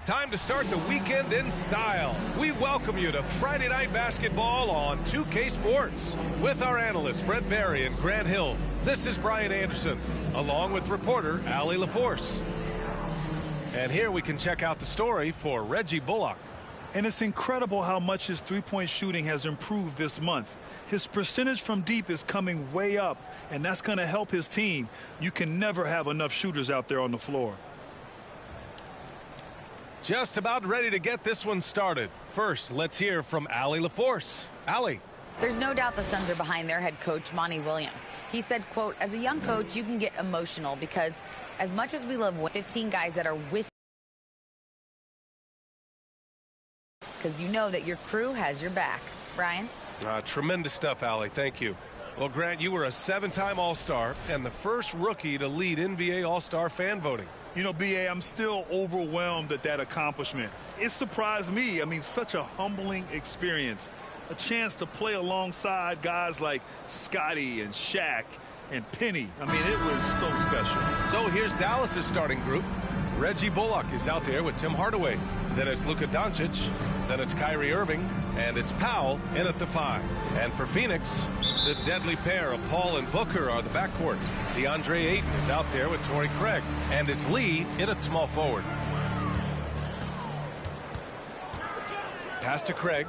Time to start the weekend in style. We welcome you to Friday Night Basketball on 2K Sports. With our analysts Brent Barry and Grant Hill, this is Brian Anderson, along with reporter Allie LaForce. And here we can check out the story for Reggie Bullock. And it's incredible how much his three-point shooting has improved this month. His percentage from deep is coming way up, and that's going to help his team. You can never have enough shooters out there on the floor. Just about ready to get this one started. First, let's hear from Allie LaForce. Allie. There's no doubt the Suns are behind their head coach, Monty Williams. He said, quote, as a young coach, you can get emotional because as much as we love 15 guys that are with, because you know that your crew has your back. Brian? Tremendous stuff, Allie. Thank you. Well, Grant, you were a 7-time All-Star and the first rookie to lead NBA All-Star fan voting. You know, B.A., I'm still overwhelmed at that accomplishment. It surprised me. I mean, such a humbling experience. A chance to play alongside guys like Scotty and Shaq and Penny. I mean, it was so special. So here's Dallas's starting group. Reggie Bullock is out there with Tim Hardaway. Then it's Luka Doncic. Then it's Kyrie Irving. And it's Powell in at the 5. And for Phoenix, the deadly pair of Paul and Booker are the backcourt. DeAndre Ayton is out there with Torrey Craig. And it's Lee in at small forward. Pass to Craig.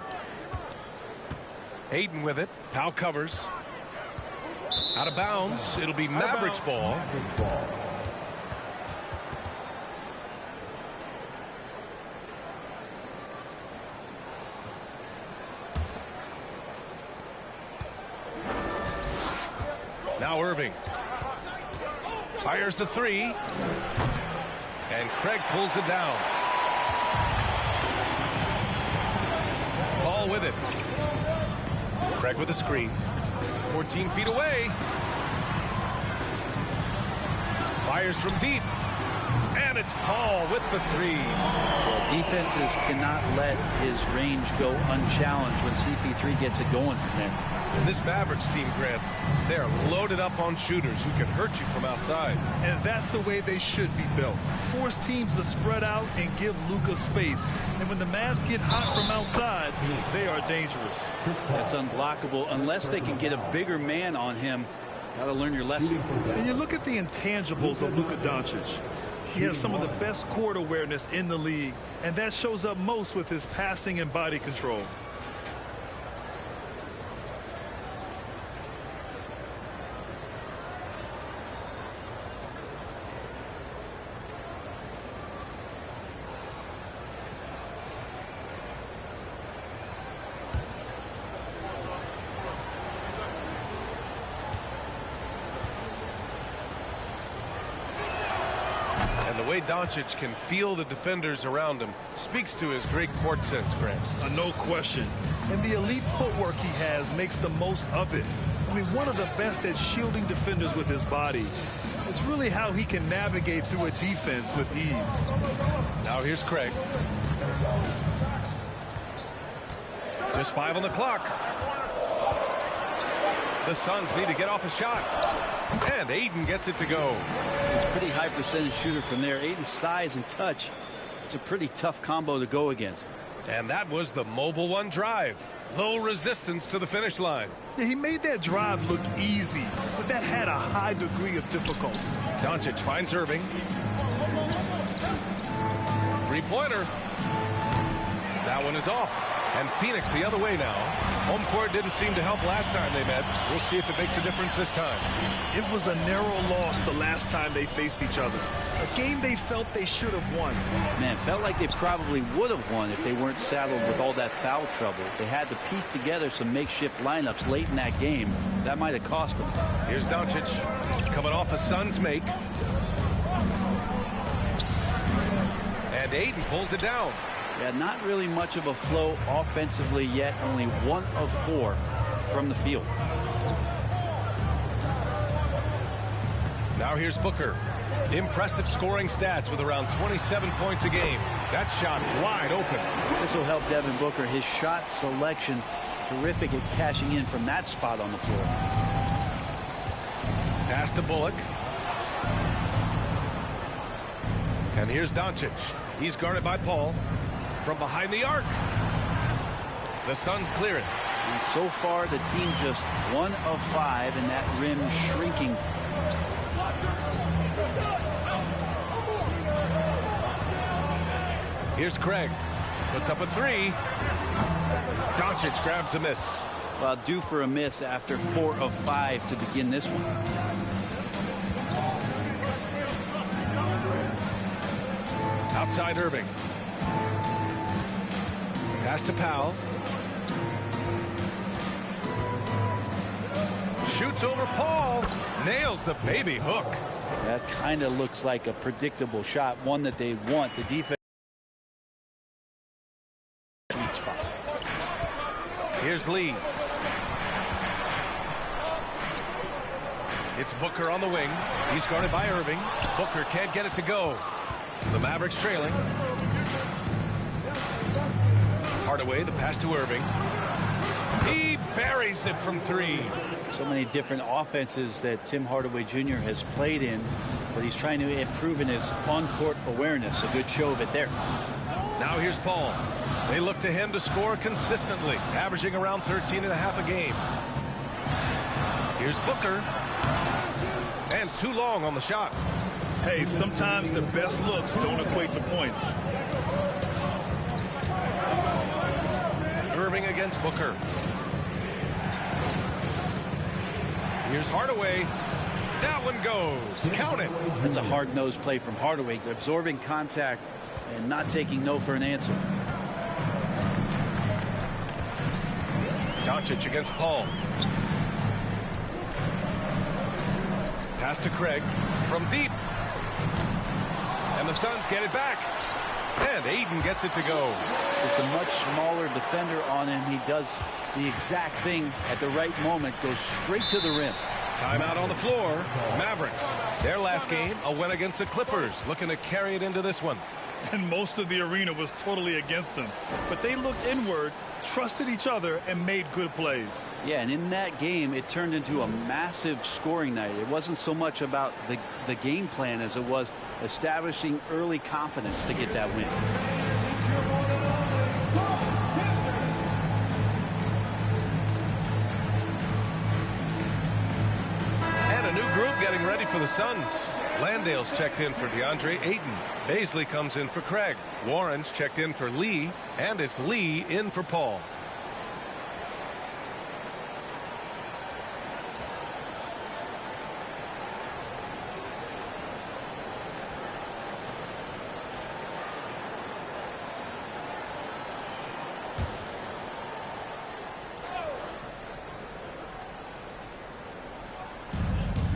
Ayton with it. Powell covers. Out of bounds. It'll be Mavericks ball. Now Irving fires the 3, and Craig pulls it down. Ball with it. Craig with a screen. 14 feet away. Fires from deep. And it's Paul with the 3. Well, defenses cannot let his range go unchallenged when CP3 gets it going from there. And this Mavericks team, Grant, they're loaded up on shooters who can hurt you from outside. And that's the way they should be built. Force teams to spread out and give Luka space. And when the Mavs get hot from outside, they are dangerous. That's unblockable unless they can get a bigger man on him. Got to learn your lesson. And you look at the intangibles of Luka Doncic. He has some of the best court awareness in the league, and that shows up most with his passing and body control. And the way Doncic can feel the defenders around him speaks to his great court sense, Grant. No question. And the elite footwork he has makes the most of it. I mean, one of the best at shielding defenders with his body. It's really how he can navigate through a defense with ease. Now here's Craig. Just 5 on the clock. The Suns need to get off a shot. And Ayton gets it to go. He's a pretty high percentage shooter from there. Ayton's size and touch. It's a pretty tough combo to go against. And that was the Mobile One drive. Low resistance to the finish line. Yeah, he made that drive look easy, but that had a high degree of difficulty. Doncic finds Irving. Three-pointer. That one is off. And Phoenix the other way now. Home court didn't seem to help last time they met. We'll see if it makes a difference this time. It was a narrow loss the last time they faced each other. A game they felt they should have won. Man, felt like they probably would have won if they weren't saddled with all that foul trouble. They had to piece together some makeshift lineups late in that game. That might have cost them. Here's Doncic coming off a Suns make. And Ayton pulls it down. Yeah, not really much of a flow offensively yet. Only 1 of 4 from the field. Now here's Booker. Impressive scoring stats with around 27 points a game. That shot wide open. This will help Devin Booker. His shot selection terrific at cashing in from that spot on the floor. Pass to Bullock. And here's Doncic. He's guarded by Paul. From behind the arc. The Suns clear it. And so far, the team just 1 of 5, and that rim shrinking. Here's Craig. Puts up a 3. Doncic grabs the miss. Well, due for a miss after 4 of 5 to begin this one. Outside Irving. Pass to Powell. Shoots over Paul. Nails the baby hook. That kind of looks like a predictable shot, one that they want. The defense. Sweet spot. Here's Lee. It's Booker on the wing. He's guarded by Irving. Booker can't get it to go. The Mavericks trailing. Hardaway, the pass to Irving. He buries it from 3. So many different offenses that Tim Hardaway Jr. has played in, but he's trying to improve in his on-court awareness. A good show of it there. Now here's Paul. They look to him to score consistently, averaging around 13.5 a game. Here's Booker. And too long on the shot. Hey, sometimes the best looks don't equate to points. Irving against Booker. Here's Hardaway. That one goes. Count it. That's a hard-nosed play from Hardaway, absorbing contact and not taking no for an answer. Doncic against Paul. Pass to Craig from deep. And the Suns get it back. And Aiden gets it to go. Just a much smaller defender on him. He does the exact thing at the right moment. Goes straight to the rim. Timeout on the floor. Mavericks. Their last game, a win against the Clippers. Looking to carry it into this one. And most of the arena was totally against them. But they looked inward, trusted each other, and made good plays. Yeah, and in that game, it turned into a massive scoring night. It wasn't so much about the game plan as it was establishing early confidence to get that win. And a new group getting ready for the Suns. Landale's checked in for DeAndre Ayton. Baisley comes in for Craig. Warren's checked in for Lee. And it's Lee in for Paul.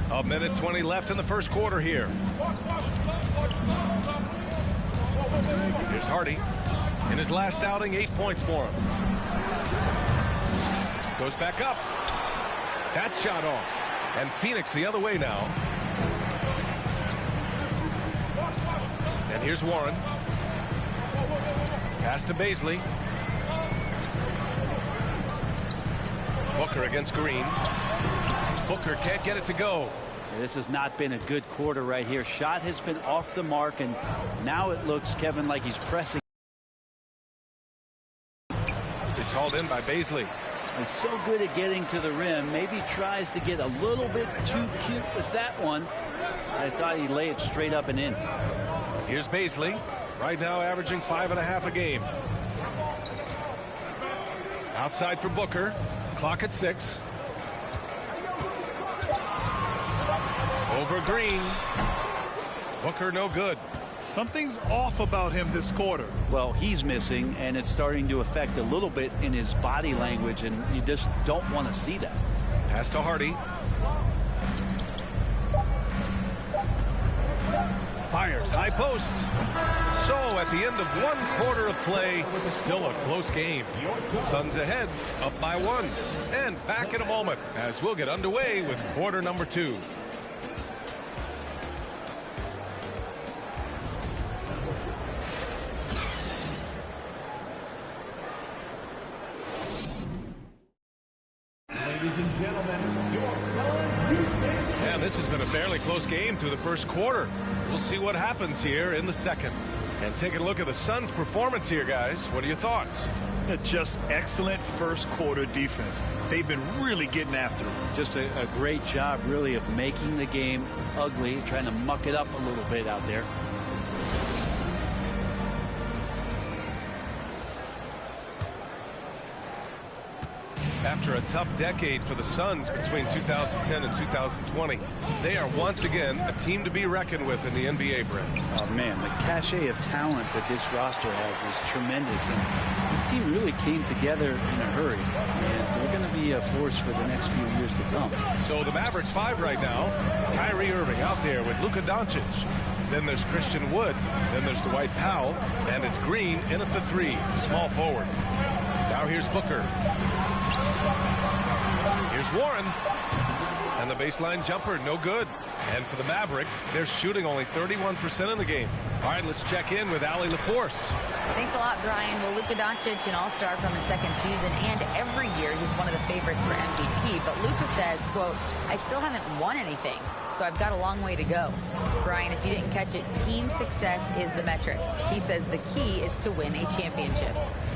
A minute 20 left in the first quarter here. Here's Hardy. In his last outing, 8 points for him. Goes back up. That shot off. And Phoenix the other way now. And here's Warren. Pass to Baisley. Booker against Green. Booker can't get it to go. This has not been a good quarter right here. Shot has been off the mark, and now it looks, Kevin, like he's pressing. It's hauled in by Baisley. He's so good at getting to the rim. Maybe tries to get a little bit too cute with that one. I thought he'd lay it straight up and in. Here's Baisley. Right now averaging 5.5 a game. Outside for Booker. Clock at 6. Over Green. Booker no good. Something's off about him this quarter. Well, he's missing, and it's starting to affect a little bit in his body language, and you just don't want to see that. Pass to Hardy. Fires high post. So at the end of 1 quarter of play, still a close game. Suns ahead, up by 1. And back in a moment as we'll get underway with quarter number 2. And this has been a fairly close game through the first quarter. We'll see what happens here in the second. And taking a look at the Suns' performance here, guys. What are your thoughts? Just excellent first quarter defense. They've been really getting after it. Just a great job, really, of making the game ugly, trying to muck it up a little bit out there. After a tough decade for the Suns between 2010 and 2020, they are once again a team to be reckoned with in the NBA, Brent. Oh, man, the cachet of talent that this roster has is tremendous. And this team really came together in a hurry. And they're going to be a force for the next few years to come. So the Mavericks 5 right now. Kyrie Irving out there with Luka Doncic. Then there's Christian Wood. Then there's Dwight Powell. And it's Green in at the 3, small forward. Now here's Booker. Here's Warren. And the baseline jumper, no good. And for the Mavericks, they're shooting only 31% in the game. All right, let's check in with Allie LaForce. Thanks a lot, Brian. Well, Luka Doncic, an all-star from his second season, and every year he's one of the favorites for MVP. But Luka says, quote, I still haven't won anything, so I've got a long way to go. Brian, if you didn't catch it, team success is the metric. He says the key is to win a championship.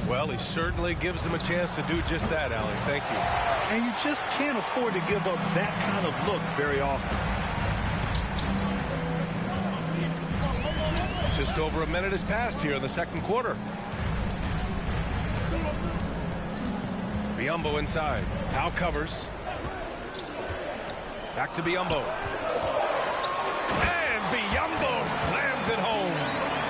Well, he certainly gives them a chance to do just that, Allie. Thank you. And you just can't afford to give up that kind of look very often. Just over a minute has passed here in the second quarter. Biyombo inside. Powell covers. Back to Biyombo. And Biyombo slams it home.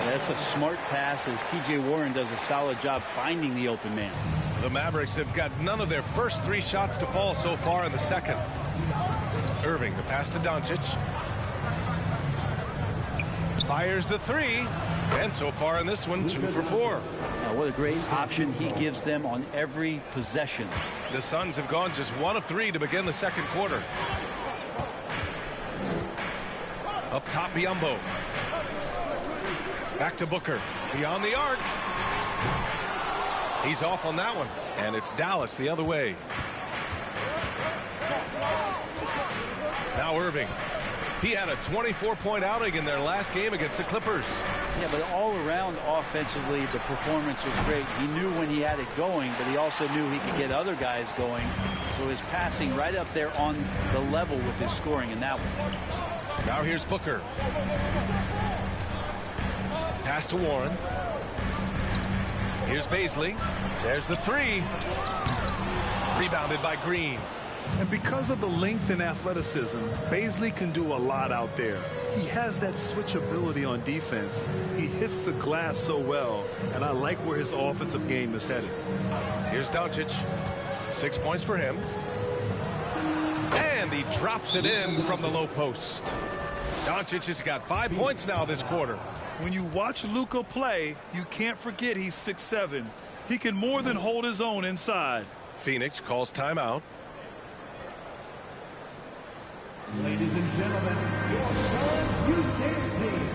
That's a smart pass as T.J. Warren does a solid job finding the open man. The Mavericks have got none of their first 3 shots to fall so far in the second. Irving, the pass to Doncic. Fires the 3. And so far in this one, 2 for 4. Now, what a great option he gives them on every possession. The Suns have gone just 1 of 3 to begin the second quarter. Up top, Biyombo. Back to Booker. Beyond the arc. He's off on that one. And it's Dallas the other way. Now Irving. He had a 24-point outing in their last game against the Clippers. Yeah, but all around offensively, the performance was great. He knew when he had it going, but he also knew he could get other guys going. So his passing right up there on the level with his scoring in that one. Now here's Booker. Pass to Warren. Here's Baisley. There's the 3. Rebounded by Green. And because of the length and athleticism, Baisley can do a lot out there. He has that switchability on defense. He hits the glass so well, and I like where his offensive game is headed. Here's Doncic. 6 points for him. And he drops it in from the low post. Doncic has got 5 points now this quarter. When you watch Luka play, you can't forget he's 6'7". He can more than hold his own inside. Phoenix calls timeout. Ladies and gentlemen, your Suns youth team.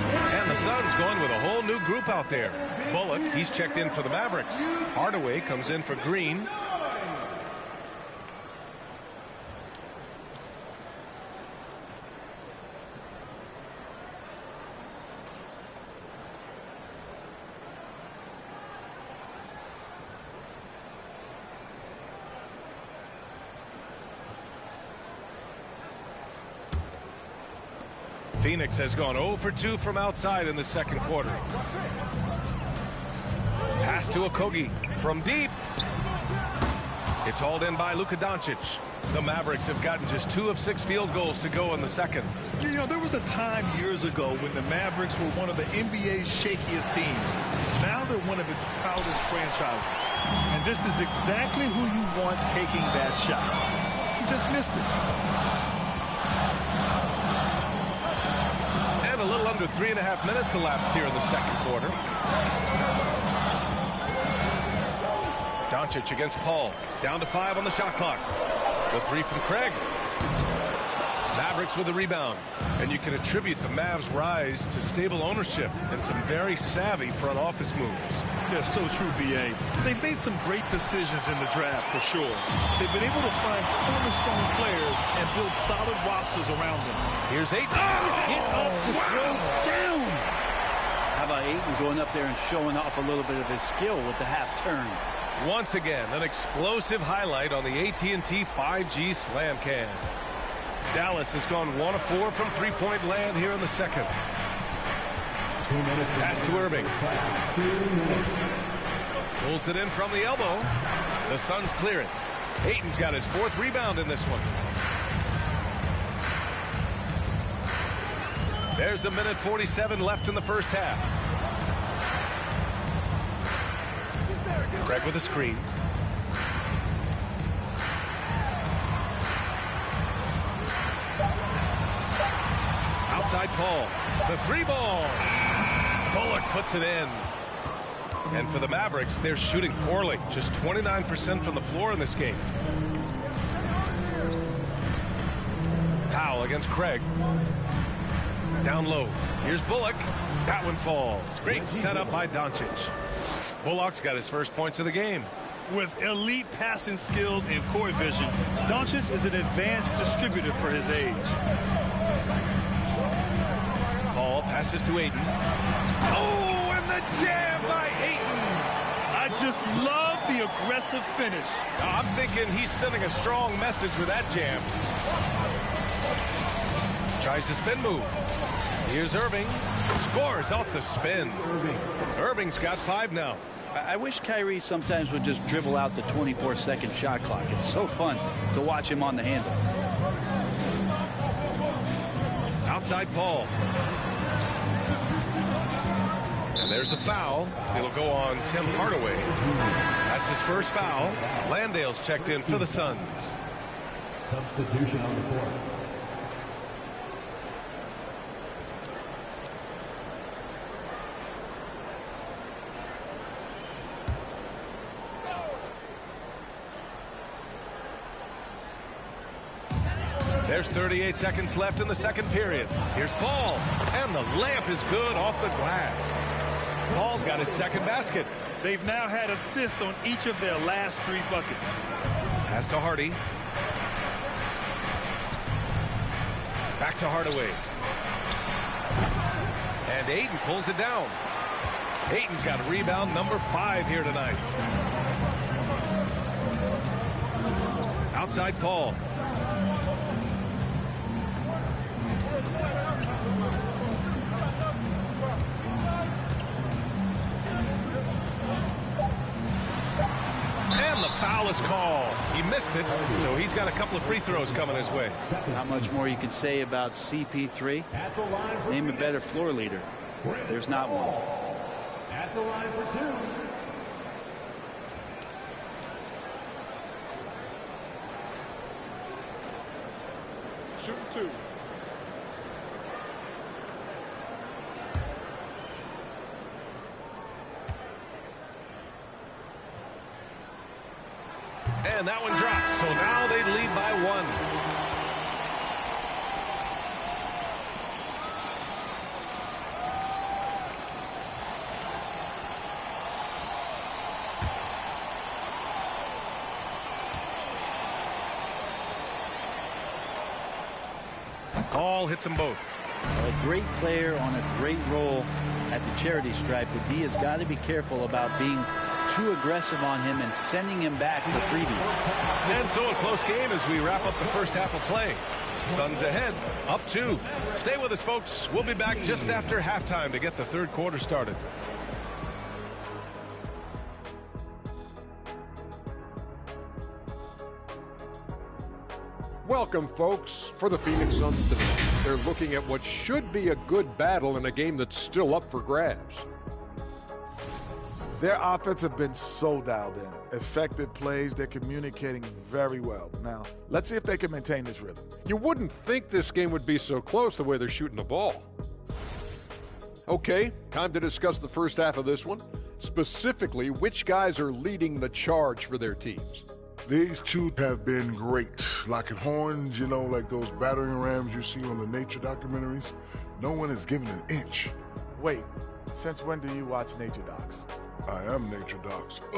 And the Suns going with a whole new group out there. Bullock, he's checked in for the Mavericks. Hardaway comes in for Green. Phoenix has gone 0 for 2 from outside in the second quarter. Pass to Okogie from deep. It's hauled in by Luka Doncic. The Mavericks have gotten just 2 of 6 field goals to go in the second. You know, there was a time years ago when the Mavericks were one of the NBA's shakiest teams. Now they're one of its proudest franchises. And this is exactly who you want taking that shot. He just missed it. And a little under 3.5 minutes elapsed here in the second quarter. Doncic against Paul. Down to 5 on the shot clock. The 3 from Craig. Mavericks with the rebound. And you can attribute the Mavs' rise to stable ownership and some very savvy front office moves. That's so true, B.A. They've made some great decisions in the draft for sure. They've been able to find cornerstone players and build solid rosters around them. Here's Ayton. Get up to throw down. How about Ayton going up there and showing off a little bit of his skill with the half turn? Once again, an explosive highlight on the AT&T 5G Slam Cam. Dallas has gone 1 of 4 from three-point land here in the second. Pass to Irving. Pulls it in from the elbow. The Suns clear it. Ayton's got his 4th rebound in this one. There's a minute 47 left in the first half. Craig with a screen. Outside Paul. The 3-ball. Bullock puts it in. And for the Mavericks, they're shooting poorly. Just 29% from the floor in this game. Powell against Craig. Down low. Here's Bullock. That one falls. Great setup by Doncic. Bullock's got his first points of the game. With elite passing skills and court vision, Doncic is an advanced distributor for his age. Paul passes to Ayton. Oh, and the jam by Ayton. I just love the aggressive finish. I'm thinking he's sending a strong message with that jam. Tries the spin move. Here's Irving. Scores off the spin. Irving's got 5 now. I wish Kyrie sometimes would just dribble out the 24-second shot clock. It's so fun to watch him on the handle. Outside Paul. And there's a foul. It'll go on Tim Hardaway. That's his first foul. Landale's checked in for the Suns. Substitution on the court. There's 38 seconds left in the second period. Here's Paul. And the layup is good off the glass. Paul's got his second basket. They've now had assists on each of their last 3 buckets. Pass to Hardy. Back to Hardaway. And Ayton pulls it down. Ayton's got rebound number 5 here tonight. Outside Paul. And the foul is called. He missed it, so he's got a couple of free throws coming his way. Not much more you can say about CP3. Name a better floor leader. There's not one. At the line for 2. Shooting 2. And that one drops, so now they lead by 1. Paul hits them both. A great player on a great role at the charity stripe. The D has got to be careful about being too aggressive on him and sending him back for freebies. And so a close game as we wrap up the first half of play. Suns ahead, up 2. Stay with us, folks. We'll be back just after halftime to get the third quarter started. Welcome, folks. For the Phoenix Suns tonight, they're looking at what should be a good battle in a game that's still up for grabs. Their offense have been so dialed in. Effective plays, they're communicating very well. Now, let's see if they can maintain this rhythm. You wouldn't think this game would be so close the way they're shooting the ball. Okay, time to discuss the first half of this one. Specifically, which guys are leading the charge for their teams. These two have been great. Locking horns, you know, like those battering rams you see on the nature documentaries. No one is giving an inch. Wait, since when do you watch nature docs? I am nature docs. The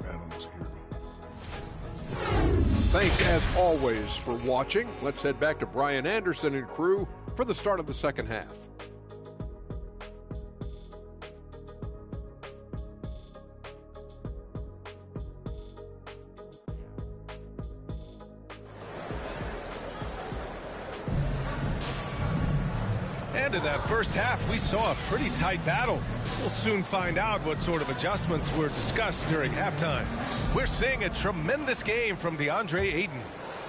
animals hear me. Thanks, as always, for watching. Let's head back to Brian Anderson and crew for the start of the second half. And in that first half, we saw a pretty tight battle. We'll soon find out what sort of adjustments were discussed during halftime. We're seeing a tremendous game from DeAndre Ayton.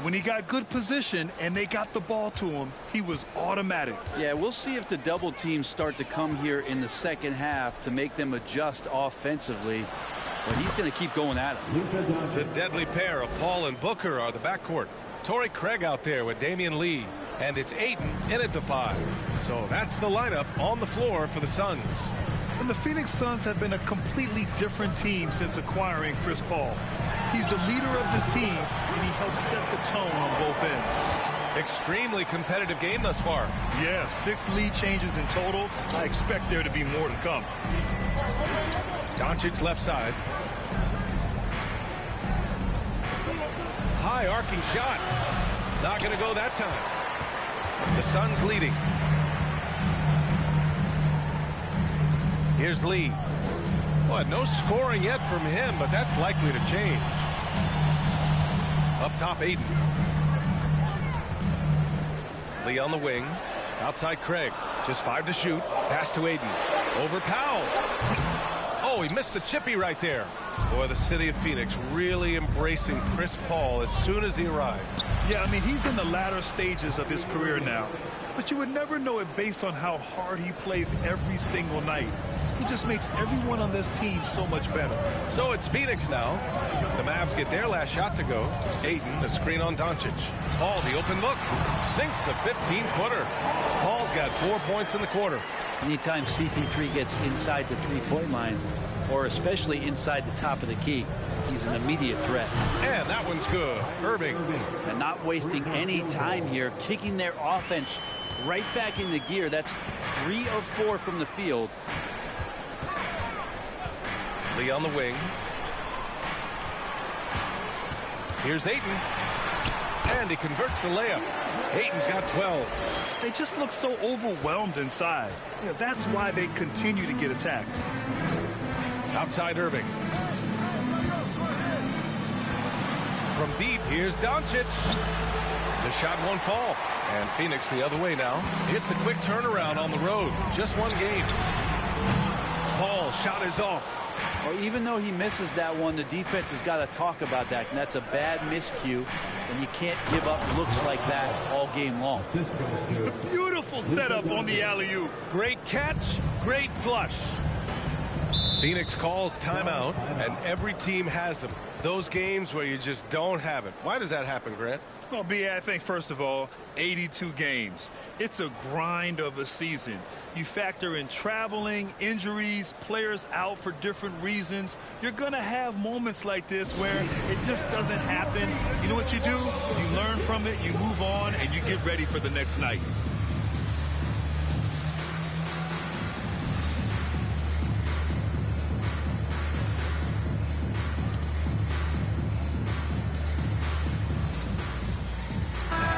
When he got good position and they got the ball to him, he was automatic. Yeah, we'll see if the double teams start to come here in the second half to make them adjust offensively. But he's going to keep going at it. The deadly pair of Paul and Booker are the backcourt. Torrey Craig out there with Damian Lee. And it's Ayton in at the 5. So that's the lineup on the floor for the Suns. And the Phoenix Suns have been a completely different team since acquiring Chris Paul. He's the leader of this team, and he helps set the tone on both ends. Extremely competitive game thus far. Yeah, 6 lead changes in total. I expect there to be more to come. Doncic left side. High arcing shot. Not going to go that time. The Suns leading. Here's Lee. Boy, no scoring yet from him, but that's likely to change. Up top, Ayton. Lee on the wing. Outside Craig. Just 5 to shoot. Pass to Ayton. Over Powell. Oh, he missed the chippy right there. Boy, the city of Phoenix really embracing Chris Paul as soon as he arrived. Yeah, I mean, he's in the latter stages of his career now. But you would never know it based on how hard he plays every single night. He just makes everyone on this team so much better. So it's Phoenix now. The Mavs get their last shot to go. Ayton, the screen on Doncic. Paul, the open look. Sinks the 15-footer. Paul's got 4 points in the quarter. Anytime CP3 gets inside the three-point line, or especially inside the top of the key, he's an immediate threat. And that one's good. Irving. And not wasting any time here, kicking their offense right back into gear. That's 3 of 4 from the field. Lee on the wing. Here's Ayton. And he converts the layup. Ayton's got 12. They just look so overwhelmed inside. You know, that's why they continue to get attacked. Outside Irving. From deep, here's Doncic. The shot won't fall. And Phoenix the other way now. It's a quick turnaround on the road. Just one game. Paul's shot is off. Well, even though he misses that one, the defense has got to talk about that. And that's a bad miscue. And you can't give up looks like that all game long. Beautiful setup on the alley-oop. Great catch, great flush. Phoenix calls timeout, and every team has them. Those games where you just don't have it. Why does that happen, Grant? Well, B.A., I think, first of all, 82 games. It's a grind of a season. You factor in traveling, injuries, players out for different reasons. You're going to have moments like this where it just doesn't happen. You know what you do? You learn from it, you move on, and you get ready for the next night.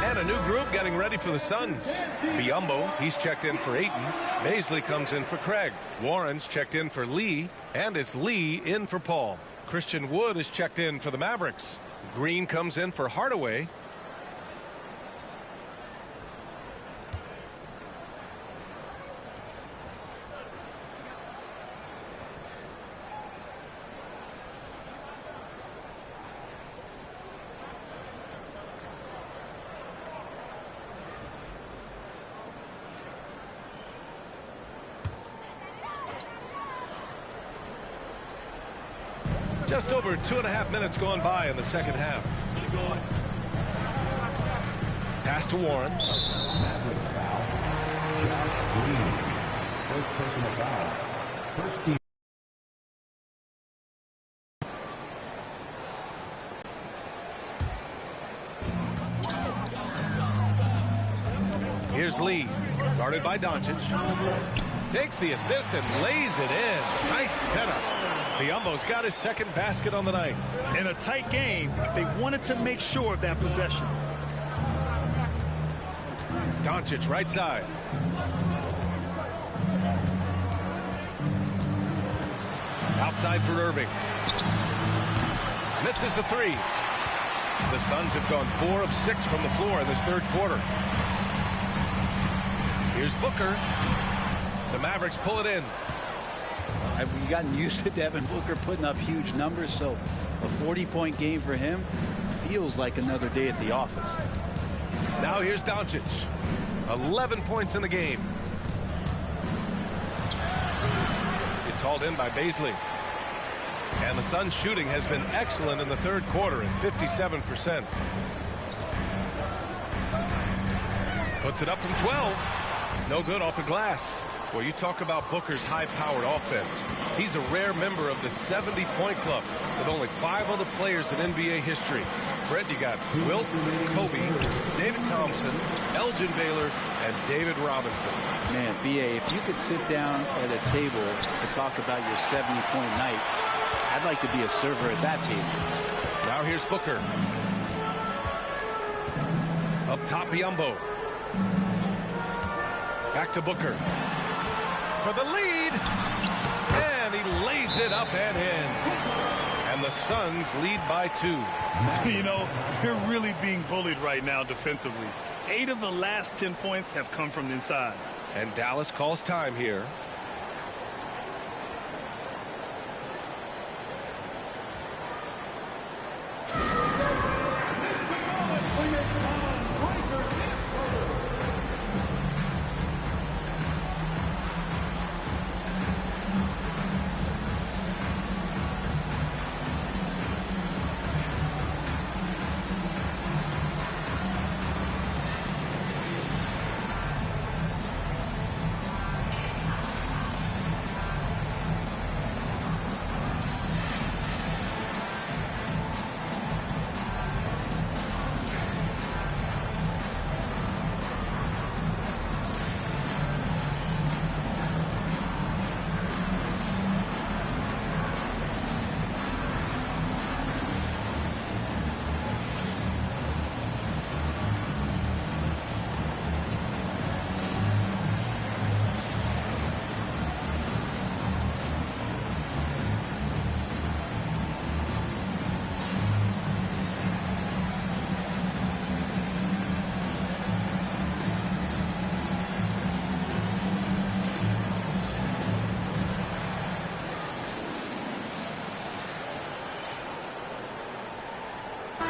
And a new group getting ready for the Suns. Biyombo, he's checked in for Ayton. Baisley comes in for Craig. Warren's checked in for Lee. And it's Lee in for Paul. Christian Wood is checked in for the Mavericks. Green comes in for Hardaway. Just over 2.5 minutes gone by in the second half. Pass to Warren. Mavericks foul. Josh Green. First personal foul. First team. Here's Lee, guarded by Doncic. Takes the assist and lays it in. Nice setup. Biyombo's got his second basket on the night. In a tight game, they wanted to make sure of that possession. Doncic right side. Outside for Irving. Misses the three. The Suns have gone 4 of 6 from the floor in this third quarter. Here's Booker. The Mavericks pull it in. Have we gotten used to Devin Booker putting up huge numbers? So a 40-point game for him feels like another day at the office. Now here's Doncic. 11 points in the game. It's hauled in by Baisley. And the Suns' shooting has been excellent in the third quarter at 57%. Puts it up from 12. No good off the glass. Well, you talk about Booker's high-powered offense. He's a rare member of the 70-point club with only 5 other players in NBA history. Fred, you got Wilt, Kobe, David Thompson, Elgin Baylor, and David Robinson. Man, B.A., if you could sit down at a table to talk about your 70-point night, I'd like to be a server at that table. Now here's Booker. Up top, Biyombo. Back to Booker. For the lead. And he lays it up and in. And the Suns lead by 2. You know, they're really being bullied right now defensively. 8 of the last 10 points have come from inside. And Dallas calls time here.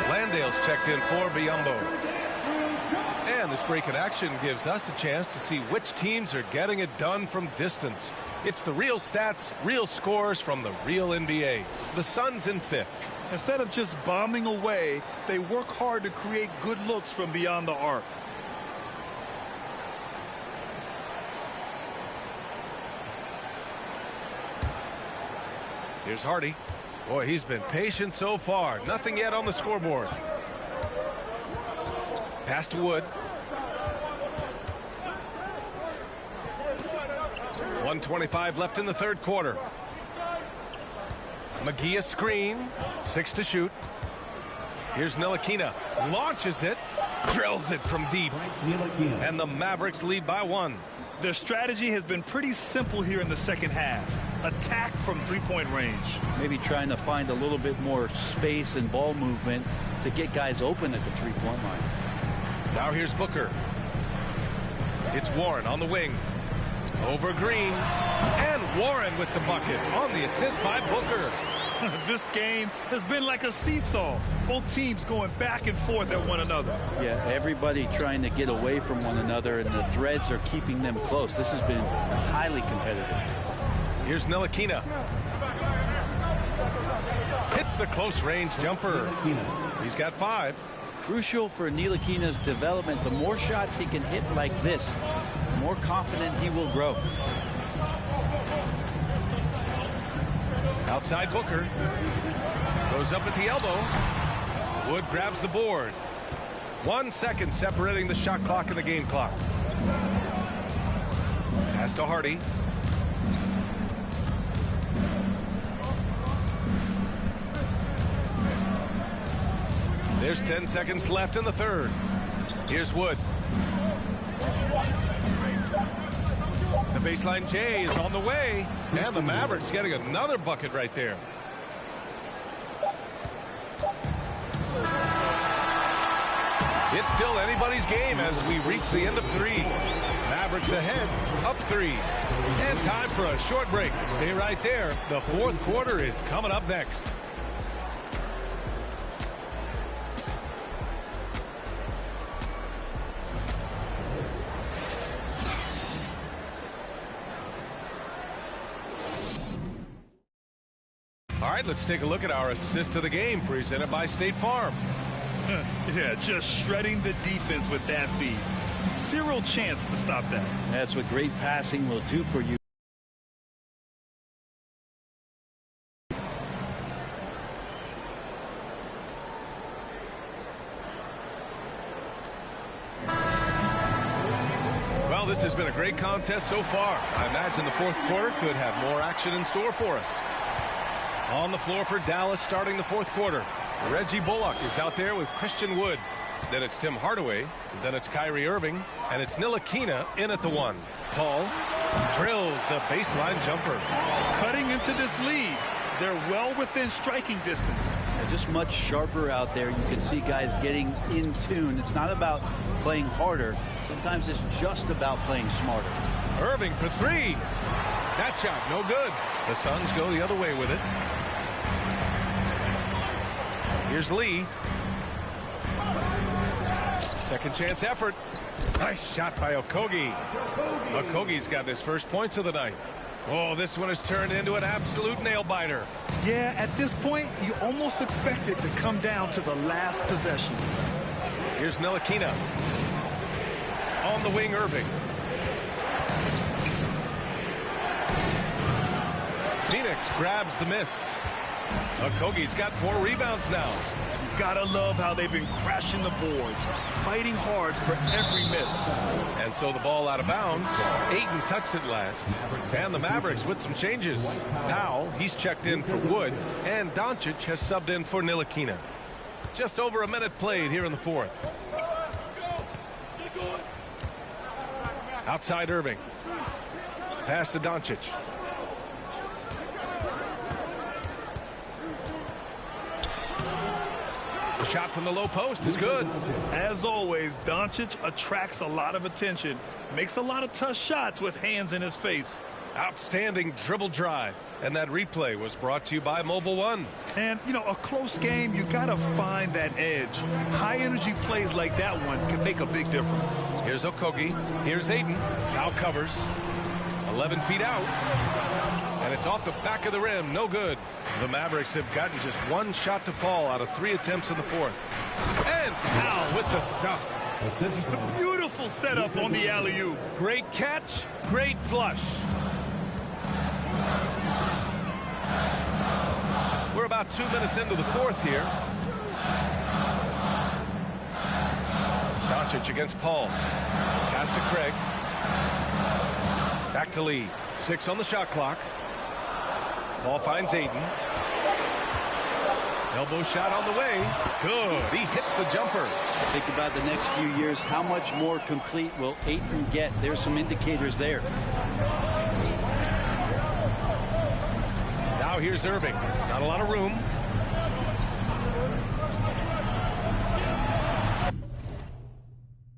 Landale's checked in for Biyombo. And this break in action gives us a chance to see which teams are getting it done from distance. It's the real stats, real scores from the real NBA. The Suns in 5th. Instead of just bombing away, they work hard to create good looks from beyond the arc. Here's Hardy. Boy, he's been patient so far. Nothing yet on the scoreboard. Pass to Wood. 1:25 left in the third quarter. McGee a screen. 6 to shoot. Here's Ntilikina. Launches it. Drills it from deep. And the Mavericks lead by 1. Their strategy has been pretty simple here in the second half. Attack from three-point range. Maybe trying to find a little bit more space and ball movement to get guys open at the three-point line. Now here's Booker. It's Warren on the wing. Over Green. And Warren with the bucket on the assist by Booker. This game has been like a seesaw. Both teams going back and forth at one another. Yeah, everybody trying to get away from one another, and the threads are keeping them close. This has been highly competitive. Here's Ntilikina. Hits the close range jumper. He's got 5. Crucial for Ntilikina's development. The more shots he can hit like this, the more confident he will grow. Outside Booker. Goes up at the elbow. Wood grabs the board. 1 second separating the shot clock and the game clock. Pass to Hardy. There's 10 seconds left in the third. Here's Wood. The baseline J is on the way, and the Mavericks getting another bucket right there. It's still anybody's game as we reach the end of 3. Mavericks ahead, up 3. And time for a short break. Stay right there. The fourth quarter is coming up next. All right, let's take a look at our assist of the game presented by State Farm. Yeah, just shredding the defense with that feed. Zero chance to stop that. That's what great passing will do for you. Well, this has been a great contest so far. I imagine the fourth quarter could have more action in store for us. On the floor for Dallas starting the fourth quarter. Reggie Bullock is out there with Christian Wood. Then it's Tim Hardaway. Then it's Kyrie Irving. And it's Ntilikina in at the 1. Paul drills the baseline jumper. Cutting into this lead. They're well within striking distance. They're just much sharper out there. You can see guys getting in tune. It's not about playing harder. Sometimes it's just about playing smarter. Irving for 3. That shot no good. The Suns go the other way with it. Here's Lee. Second chance effort. Nice shot by Okogie. Okogie's got his first points of the night. Oh, this one has turned into an absolute nail-biter. Yeah, at this point, you almost expect it to come down to the last possession. Here's Ntilikina. On the wing, Irving. Phoenix grabs the miss. Okogie's got 4 rebounds now. Gotta love how they've been crashing the boards, fighting hard for every miss. And so the ball out of bounds. Ayton touched it last. And the Mavericks with some changes. Powell, he's checked in for Wood. And Doncic has subbed in for Ntilikina. Just over a minute played here in the fourth. Outside Irving. Pass to Doncic. The shot from the low post is good. As always, Doncic attracts a lot of attention, makes a lot of tough shots with hands in his face. Outstanding dribble drive. And that replay was brought to you by Mobile One. And, you know, a close game, you got to find that edge. High-energy plays like that one can make a big difference. Here's Okogie. Here's Ayton. Now covers. 11 feet out. And it's off the back of the rim. No good. The Mavericks have gotten just 1 shot to fall out of 3 attempts in the fourth. And Powell with the stuff. Beautiful setup on the alley-oop. Great catch. Great flush. We're about 2 minutes into the fourth here. Doncic against Paul. Pass to Craig. Back to Lee. 6 on the shot clock. Paul finds Ayton. Elbow shot on the way. Good. He hits the jumper. Think about the next few years. How much more complete will Ayton get? There's some indicators there. Now here's Irving. Not a lot of room.